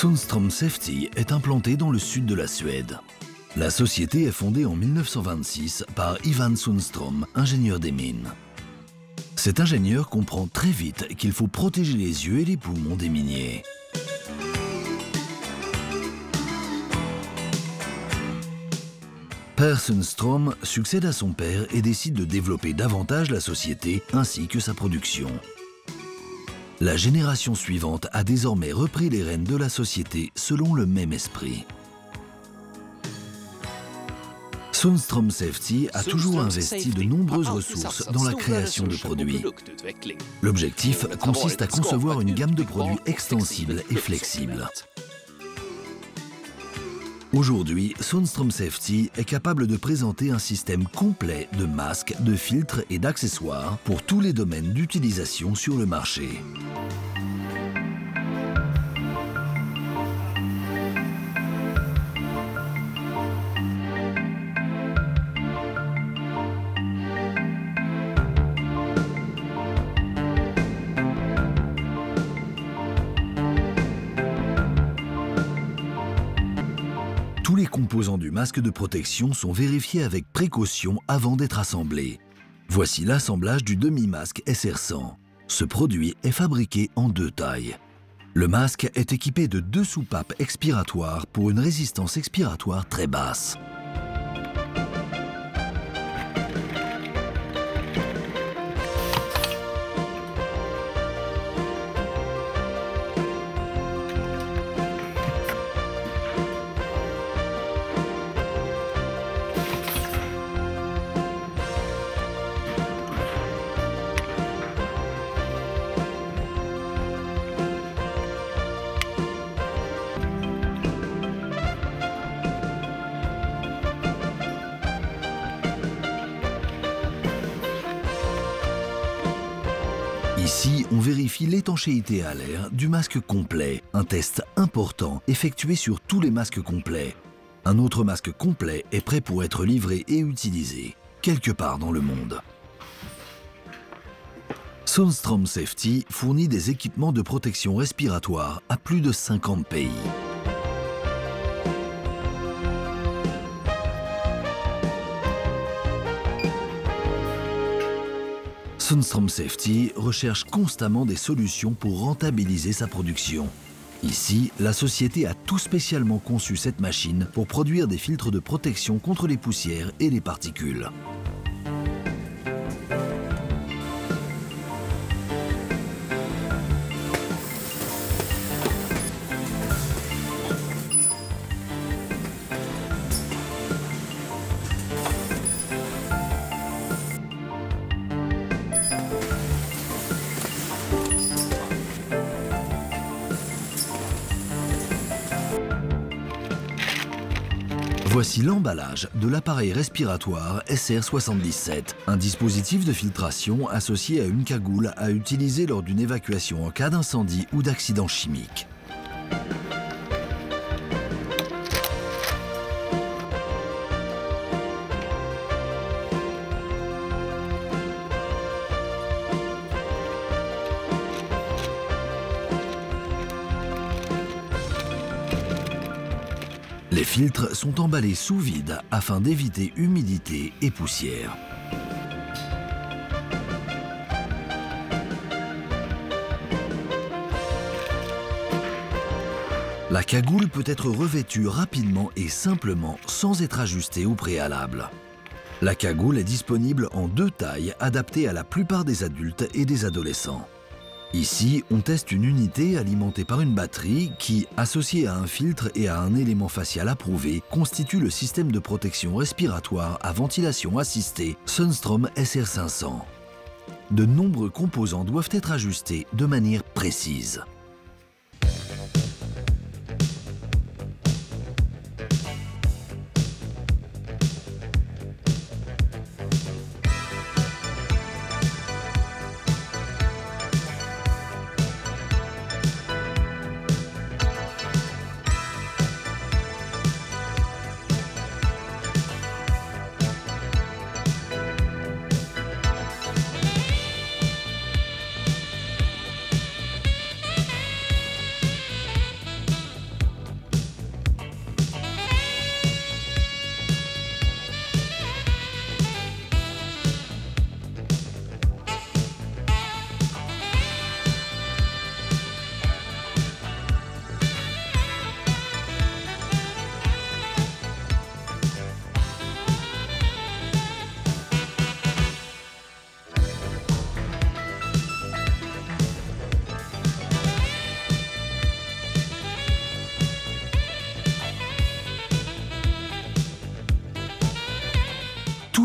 Sundström Safety est implantée dans le sud de la Suède. La société est fondée en 1926 par Ivan Sundström, ingénieur des mines. Cet ingénieur comprend très vite qu'il faut protéger les yeux et les poumons des miniers. Per Sundström succède à son père et décide de développer davantage la société ainsi que sa production. La génération suivante a désormais repris les rênes de la société selon le même esprit. Sundström Safety a toujours investi de nombreuses ressources dans la création de produits. L'objectif consiste à concevoir une gamme de produits extensible et flexible. Aujourd'hui, Sundström Safety est capable de présenter un système complet de masques, de filtres et d'accessoires pour tous les domaines d'utilisation sur le marché. Tous les composants du masque de protection sont vérifiés avec précaution avant d'être assemblés. Voici l'assemblage du demi-masque SR100. Ce produit est fabriqué en 2 tailles. Le masque est équipé de 2 soupapes expiratoires pour une résistance expiratoire très basse. Ici, on vérifie l'étanchéité à l'air du masque complet, un test important effectué sur tous les masques complets. Un autre masque complet est prêt pour être livré et utilisé, quelque part dans le monde. Sundström Safety fournit des équipements de protection respiratoire à plus de 50 pays. Sundström Safety recherche constamment des solutions pour rentabiliser sa production. Ici, la société a tout spécialement conçu cette machine pour produire des filtres de protection contre les poussières et les particules. Voici l'emballage de l'appareil respiratoire SR77, un dispositif de filtration associé à une cagoule à utiliser lors d'une évacuation en cas d'incendie ou d'accident chimique. Les filtres sont emballés sous vide afin d'éviter humidité et poussière. La cagoule peut être revêtue rapidement et simplement sans être ajustée au préalable. La cagoule est disponible en 2 tailles adaptées à la plupart des adultes et des adolescents. Ici, on teste une unité alimentée par une batterie qui, associée à un filtre et à un élément facial approuvé, constitue le système de protection respiratoire à ventilation assistée Sundström SR500. De nombreux composants doivent être ajustés de manière précise.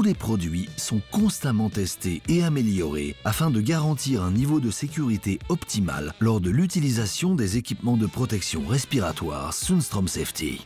les produits sont constamment testés et améliorés afin de garantir un niveau de sécurité optimal lors de l'utilisation des équipements de protection respiratoire Sunstrom Safety.